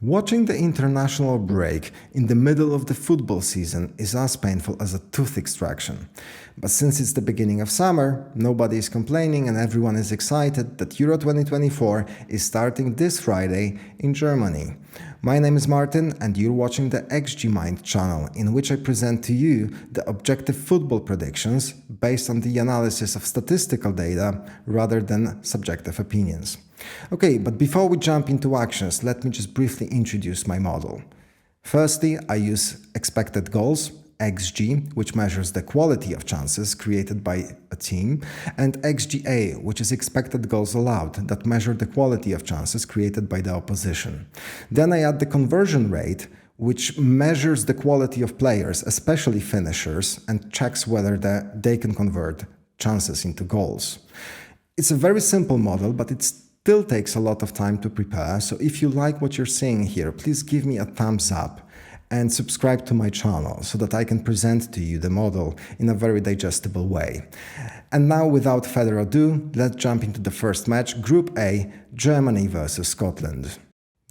Watching the international break in the middle of the football season is as painful as a tooth extraction. But since it's the beginning of summer, nobody is complaining and everyone is excited that Euro 2024 is starting this Friday in Germany. My name is Martin and you're watching the XG Mind channel, in which I present to you the objective football predictions based on the analysis of statistical data rather than subjective opinions. Okay, but before we jump into actions, let me just briefly introduce my model. Firstly, I use expected goals, XG, which measures the quality of chances created by a team, and XGA, which is expected goals allowed, that measure the quality of chances created by the opposition. Then I add the conversion rate, which measures the quality of players, especially finishers, and checks whether they can convert chances into goals. It's a very simple model, but it still takes a lot of time to prepare, so if you like what you're seeing here, please give me a thumbs up and subscribe to my channel so that I can present to you the model in a very digestible way. And now, without further ado, let's jump into the first match, Group A, Germany versus Scotland.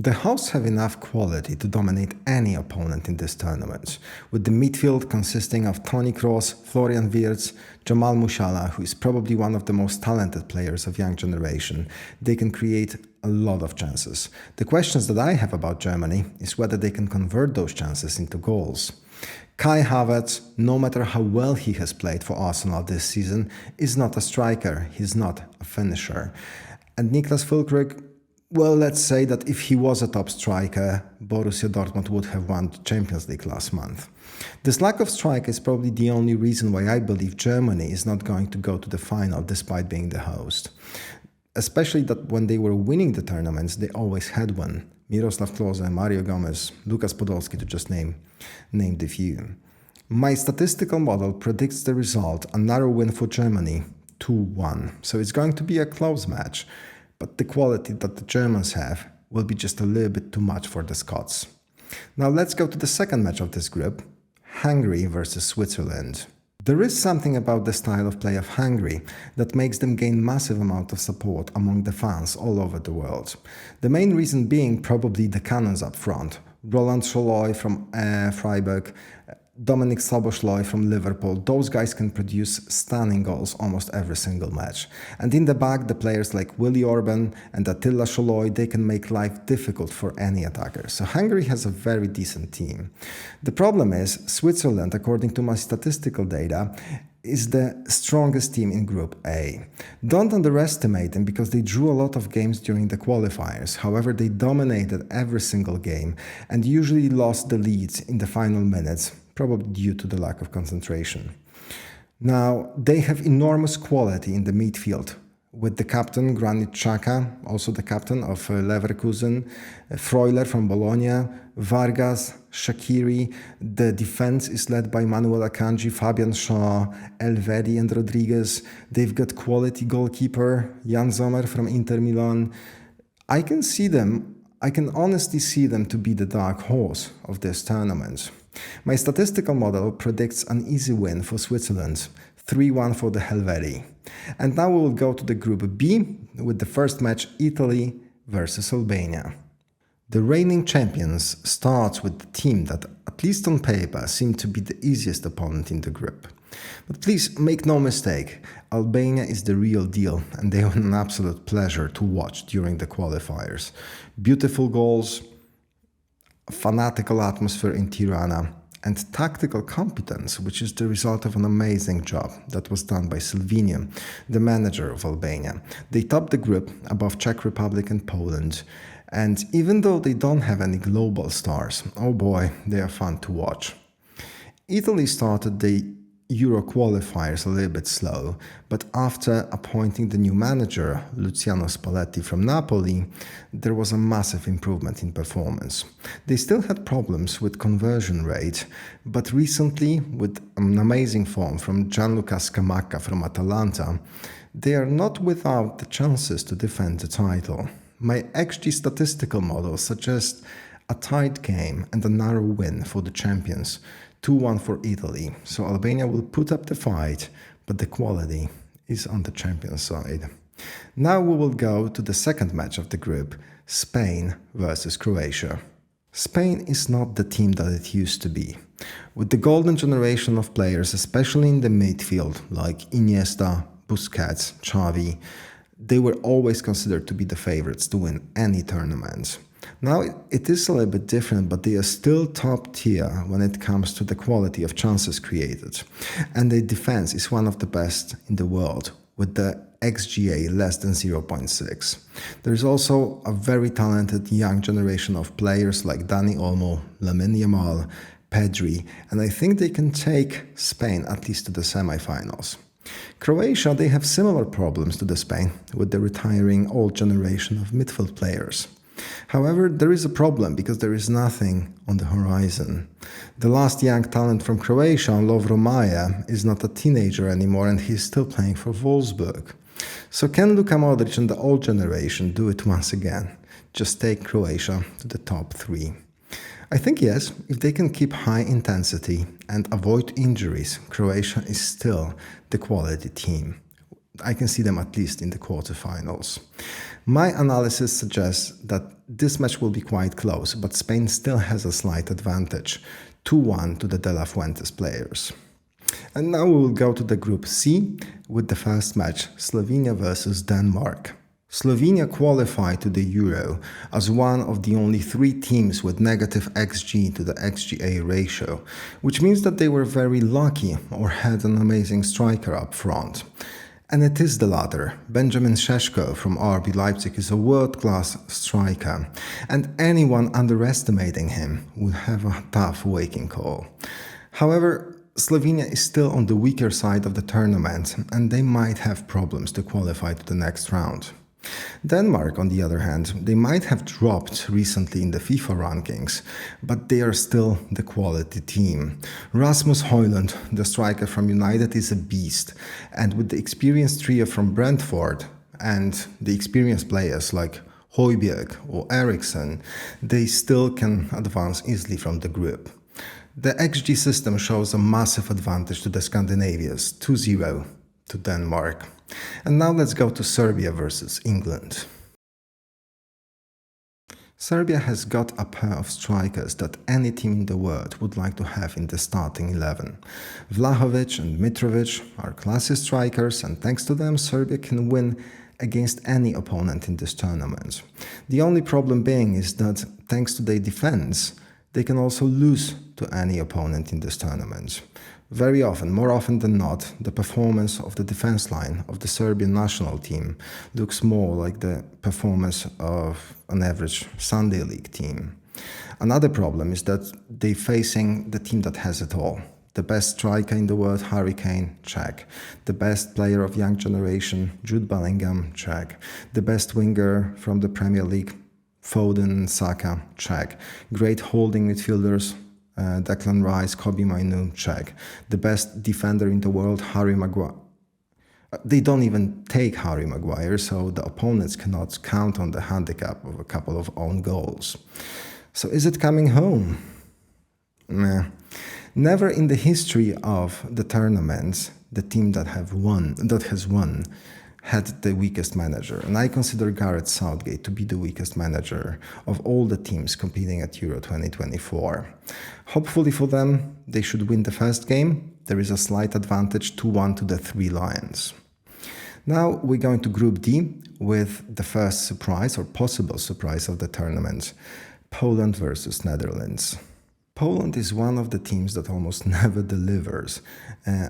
The hosts have enough quality to dominate any opponent in this tournament, with the midfield consisting of Toni Kroos, Florian Wirtz, Jamal Musiala, who is probably one of the most talented players of young generation. They can create a lot of chances. The questions that I have about Germany is whether they can convert those chances into goals. Kai Havertz, no matter how well he has played for Arsenal this season, is not a striker, he's not a finisher. And Niklas Füllkrug, well, let's say that if he was a top striker, Borussia Dortmund would have won the Champions League last month. This lack of strike is probably the only reason why I believe Germany is not going to go to the final despite being the host. Especially that when they were winning the tournaments, they always had one. Miroslav Klose, Mario Gomez, Lukas Podolski, to just name the few. My statistical model predicts the result, a narrow win for Germany, 2-1. So it's going to be a close match. But the quality that the Germans have will be just a little bit too much for the Scots. Now let's go to the second match of this group, Hungary versus Switzerland. There is something about the style of play of Hungary that makes them gain massive amount of support among the fans all over the world. The main reason being probably the cannons up front. Roland Szollai from Freiburg, Dominik Szoboszlai from Liverpool, those guys can produce stunning goals almost every single match. And in the back, the players like Willi Orban and Attila Szollai, they can make life difficult for any attacker. So Hungary has a very decent team. The problem is, Switzerland, according to my statistical data, is the strongest team in Group A. Don't underestimate them because they drew a lot of games during the qualifiers. However, they dominated every single game and usually lost the leads in the final minutes, probably due to the lack of concentration. Now, they have enormous quality in the midfield, with the captain Granit Xhaka, also the captain of Leverkusen, Freuler from Bologna, Vargas, Shaqiri. The defense is led by Manuel Akanji, Fabian Shaw, Elvedi and Rodriguez. They've got quality goalkeeper Jan Sommer from Inter Milan. I can honestly see them to be the dark horse of this tournament. My statistical model predicts an easy win for Switzerland, 3-1 for the Helveti. And now we will go to the Group B with the first match, Italy versus Albania. The reigning champions starts with the team that, at least on paper, seemed to be the easiest opponent in the group. But please make no mistake, Albania is the real deal and they were an absolute pleasure to watch during the qualifiers. Beautiful goals, fanatical atmosphere in Tirana, and tactical competence, which is the result of an amazing job that was done by Slovenia, the manager of Albania. They topped the group above Czech Republic and Poland, and even though they don't have any global stars, oh boy, they are fun to watch. Italy started the Euro qualifiers a little bit slow, but after appointing the new manager, Luciano Spalletti from Napoli, there was a massive improvement in performance. They still had problems with conversion rate, but recently, with an amazing form from Gianluca Scamacca from Atalanta, they are not without the chances to defend the title. My XG statistical model suggests a tight game and a narrow win for the champions, 2-1 for Italy. So Albania will put up the fight, but the quality is on the champions' side. Now we will go to the second match of the group, Spain versus Croatia. Spain is not the team that it used to be. With the golden generation of players, especially in the midfield, like Iniesta, Busquets, Xavi, they were always considered to be the favorites to win any tournament. Now it is a little bit different, but they are still top tier when it comes to the quality of chances created. And their defense is one of the best in the world, with the XGA less than 0.6. There is also a very talented young generation of players like Dani Olmo, Lamine Yamal, Pedri, and I think they can take Spain at least to the semi-finals. Croatia, they have similar problems to the Spain, with the retiring old generation of midfield players. However, there is a problem because there is nothing on the horizon. The last young talent from Croatia, Lovro Maja, is not a teenager anymore and he's still playing for Wolfsburg. So can Luka Modric and the old generation do it once again? Just take Croatia to the top 3. I think yes, if they can keep high intensity and avoid injuries, Croatia is still the quality team. I can see them at least in the quarterfinals. My analysis suggests that this match will be quite close, but Spain still has a slight advantage, 2-1 to the De La Fuentes players. And now we will go to the Group C with the first match, Slovenia versus Denmark. Slovenia qualified to the Euro as one of the only 3 teams with negative XG to the XGA ratio, which means that they were very lucky or had an amazing striker up front. And it is the latter. Benjamin Šeško from RB Leipzig is a world-class striker, and anyone underestimating him would have a tough waking call. However, Slovenia is still on the weaker side of the tournament, and they might have problems to qualify to the next round. Denmark, on the other hand, they might have dropped recently in the FIFA rankings, but they are still the quality team. Rasmus Højlund, the striker from United, is a beast, and with the experienced trio from Brentford and the experienced players like Højbjerg or Eriksson, they still can advance easily from the group. The XG system shows a massive advantage to the Scandinavians, 2-0 to Denmark. And now let's go to Serbia versus England. Serbia has got a pair of strikers that any team in the world would like to have in the starting 11. Vlahovic and Mitrovic are classy strikers, and thanks to them Serbia can win against any opponent in this tournament. The only problem being is that thanks to their defense, they can also lose to any opponent in this tournament. Very often, more often than not, the performance of the defense line of the Serbian national team looks more like the performance of an average Sunday League team. Another problem is that they're facing the team that has it all. The best striker in the world, Harry Kane, check. The best player of young generation, Jude Bellingham, check. The best winger from the Premier League, Foden, Saka, check. Great holding midfielders, Declan Rice, Kobe Mainoo, check. The best defender in the world, Harry Maguire. They don't even take Harry Maguire, so the opponents cannot count on the handicap of a couple of own goals. So is it coming home? Nah. Never in the history of the tournaments, the team that has won had the weakest manager, and I consider Gareth Southgate to be the weakest manager of all the teams competing at Euro 2024. Hopefully for them, they should win the first game. There is a slight advantage, 2-1 to the 3 Lions. Now we're going to Group D with the first surprise or possible surprise of the tournament, Poland versus Netherlands. Poland is one of the teams that almost never delivers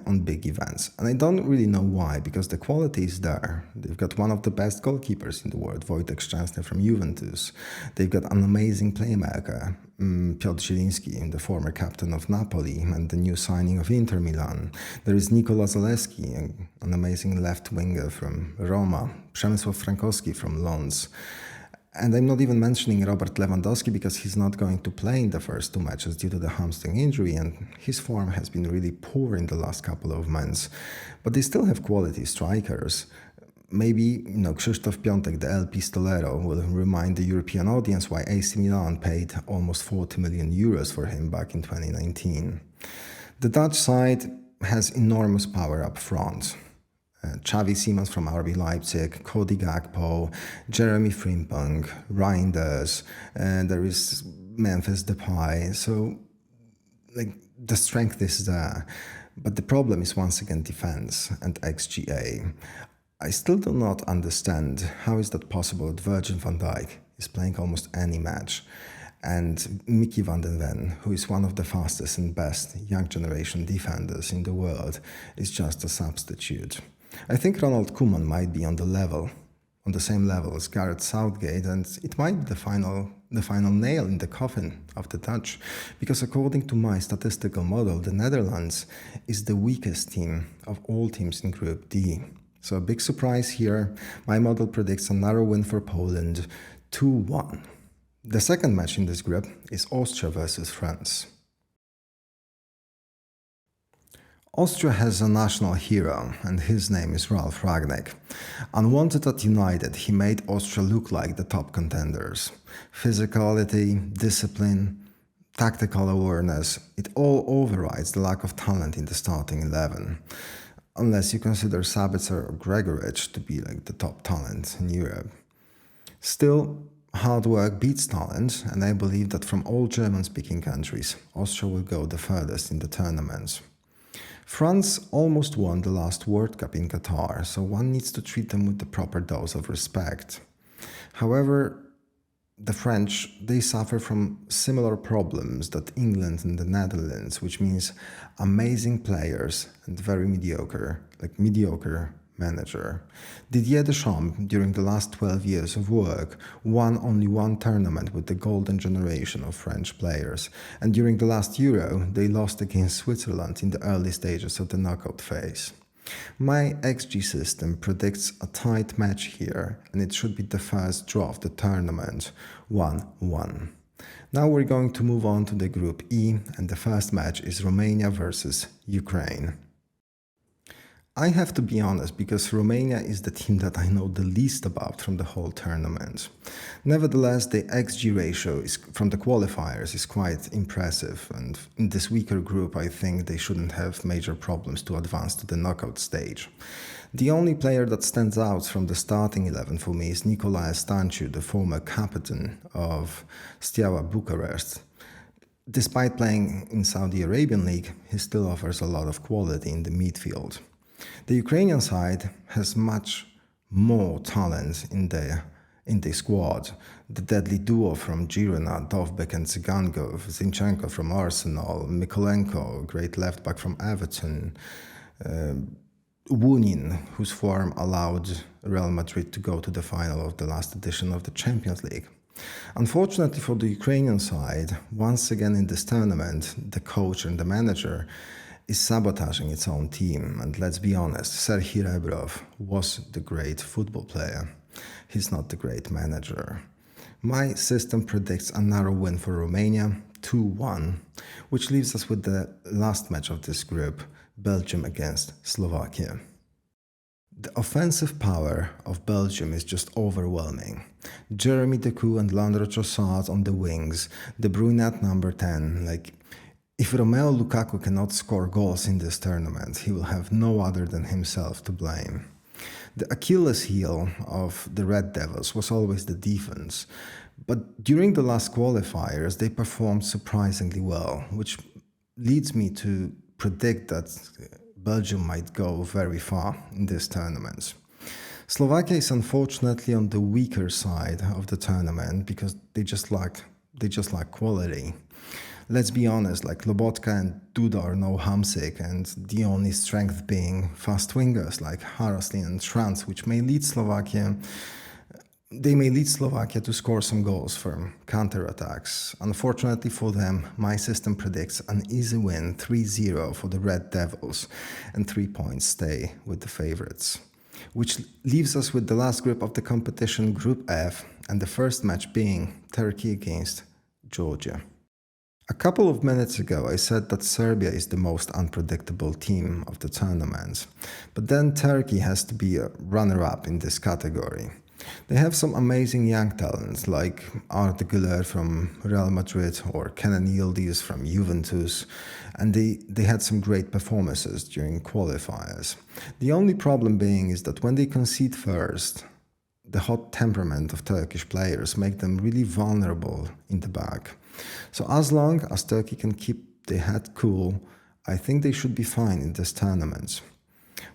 on big events. And I don't really know why, because the quality is there. They've got one of the best goalkeepers in the world, Wojtek Szczęsny from Juventus. They've got an amazing playmaker, Piotr Zielinski, the former captain of Napoli and the new signing of Inter Milan. There is Nikola Zalewski, an amazing left winger from Roma, Przemysław Frankowski from Lons. And I'm not even mentioning Robert Lewandowski because he's not going to play in the first 2 matches due to the hamstring injury, and his form has been really poor in the last couple of months. But they still have quality strikers. Maybe, Krzysztof Piątek, the El Pistolero, will remind the European audience why AC Milan paid almost 40 million euros for him back in 2019. The Dutch side has enormous power up front. Xavi Simons from RB Leipzig, Cody Gakpo, Jeremy Frimpong, Reinders, there is Memphis Depay, so like the strength is there. But the problem is once again defense and XGA. I still do not understand how is that possible that Virgil van Dijk is playing almost any match and Mickey van den Ven, who is one of the fastest and best young generation defenders in the world, is just a substitute. I think Ronald Koeman might be on the same level as Gareth Southgate, and it might be the final nail in the coffin of the Dutch, because according to my statistical model, the Netherlands is the weakest team of all teams in Group D. So a big surprise here. My model predicts a narrow win for Poland, 2-1. The second match in this group is Austria versus France. Austria has a national hero, and his name is Ralf Rangnick. Unwanted at United, he made Austria look like the top contenders. Physicality, discipline, tactical awareness, it all overrides the lack of talent in the starting 11. Unless you consider Sabitzer or Gregoritsch to be like the top talent in Europe. Still, hard work beats talent, and I believe that from all German-speaking countries, Austria will go the furthest in the tournaments. France almost won the last World Cup in Qatar, so one needs to treat them with the proper dose of respect. However, the French, they suffer from similar problems that England and the Netherlands, which means amazing players and very mediocre manager. Didier Deschamps, during the last 12 years of work, won only one tournament with the golden generation of French players, and during the last Euro, they lost against Switzerland in the early stages of the knockout phase. My XG system predicts a tight match here, and it should be the first draw of the tournament, 1-1. Now we're going to move on to the Group E, and the first match is Romania versus Ukraine. I have to be honest, because Romania is the team that I know the least about from the whole tournament. Nevertheless, the XG ratio from the qualifiers is quite impressive, and in this weaker group I think they shouldn't have major problems to advance to the knockout stage. The only player that stands out from the starting 11 for me is Nicolae Stanciu, the former captain of Steaua Bucharest. Despite playing in Saudi Arabian League, he still offers a lot of quality in the midfield. The Ukrainian side has much more talent in the squad. The deadly duo from Girona, Dovbyk and Zinchenko from Arsenal, Mykolenko, great left back from Everton, Wunin, whose form allowed Real Madrid to go to the final of the last edition of the Champions League. Unfortunately for the Ukrainian side, once again in this tournament, the coach and the manager is sabotaging its own team, and let's be honest, Serhii Rebrov was the great football player. He's not the great manager. My system predicts a narrow win for Romania, 2-1, which leaves us with the last match of this group, Belgium against Slovakia. The offensive power of Belgium is just overwhelming. Jeremy Decoux and Leandro Trossard on the wings, De Bruyne at number 10, if Romelu Lukaku cannot score goals in this tournament, he will have no other than himself to blame. The Achilles heel of the Red Devils was always the defense, but during the last qualifiers they performed surprisingly well, which leads me to predict that Belgium might go very far in this tournament. Slovakia is unfortunately on the weaker side of the tournament because they just lack quality. Let's be honest, Lobotka and Duda are no Hamsik, and the only strength being fast wingers like Haraslin and Schranz, which may lead Slovakia to score some goals from counterattacks. Unfortunately for them, my system predicts an easy win, 3-0 for the Red Devils, and 3 points stay with the favorites. Which leaves us with the last group of the competition, Group F, and the first match being Turkey against Georgia. A couple of minutes ago, I said that Serbia is the most unpredictable team of the tournament, but then Turkey has to be a runner-up in this category. They have some amazing young talents like Arda Güler from Real Madrid or Kenan Yildiz from Juventus, and they had some great performances during qualifiers. The only problem being is that when they concede first, the hot temperament of Turkish players make them really vulnerable in the back. So as long as Turkey can keep their head cool, I think they should be fine in this tournament.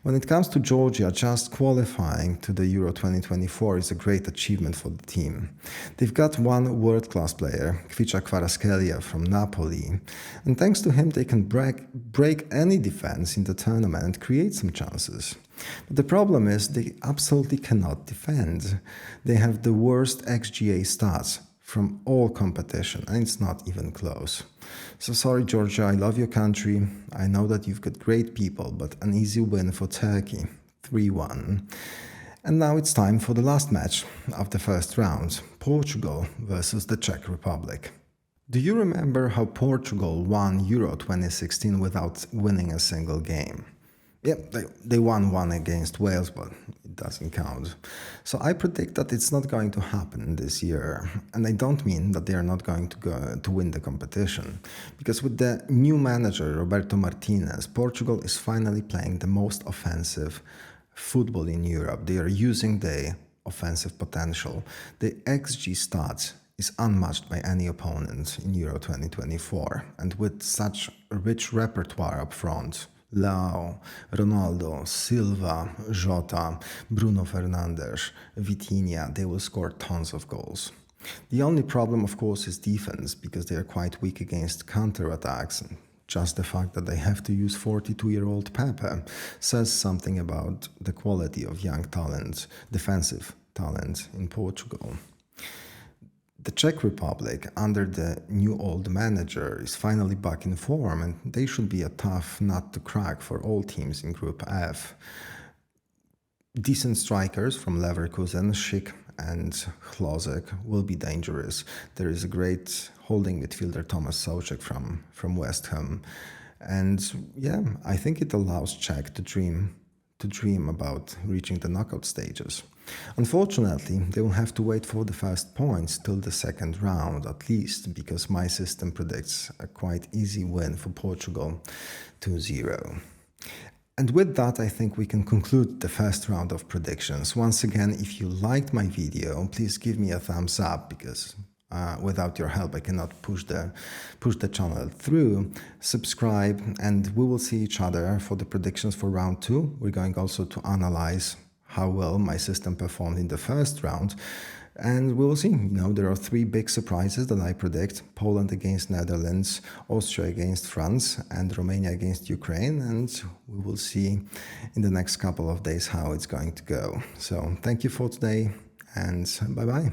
When it comes to Georgia, just qualifying to the Euro 2024 is a great achievement for the team. They've got one world-class player, Kvicha Kvaratskhelia from Napoli, and thanks to him they can break any defense in the tournament and create some chances. But the problem is they absolutely cannot defend. They have the worst XGA stats from all competition, and it's not even close. So sorry, Georgia, I love your country. I know that you've got great people, but an easy win for Turkey, 3-1. And now it's time for the last match of the first round, Portugal versus the Czech Republic. Do you remember how Portugal won Euro 2016 without winning a single game? Yeah, they won one against Wales, but it doesn't count. So I predict that it's not going to happen this year. And I don't mean that they are not going to win the competition. Because with the new manager, Roberto Martinez, Portugal is finally playing the most offensive football in Europe. They are using their offensive potential. The XG stats is unmatched by any opponent in Euro 2024. And with such a rich repertoire up front, Leao, Ronaldo, Silva, Jota, Bruno Fernandes, Vitinha, they will score tons of goals. The only problem, of course, is defense, because they are quite weak against counter-attacks. Just the fact that they have to use 42-year-old Pepe says something about the quality of young talent, defensive talent in Portugal. The Czech Republic, under the new old manager, is finally back in form, and they should be a tough nut to crack for all teams in Group F. Decent strikers from Leverkusen, Schick and Hlozek, will be dangerous. There is a great holding midfielder, Thomas Souček from West Ham. And yeah, I think it allows Czech to dream about reaching the knockout stages. Unfortunately, they will have to wait for the first points till the second round, at least, because my system predicts a quite easy win for Portugal, 2-0. And with that, I think we can conclude the first round of predictions. Once again, if you liked my video, please give me a thumbs up, because without your help I cannot push the channel through. Subscribe, and we will see each other for the predictions for round 2. We're going also to analyze how well my system performed in the first round, and we will see. There are 3 big surprises that I predict: Poland against Netherlands, Austria against France, and Romania against Ukraine, and we will see in the next couple of days how it's going to go. So thank you for today, and bye bye.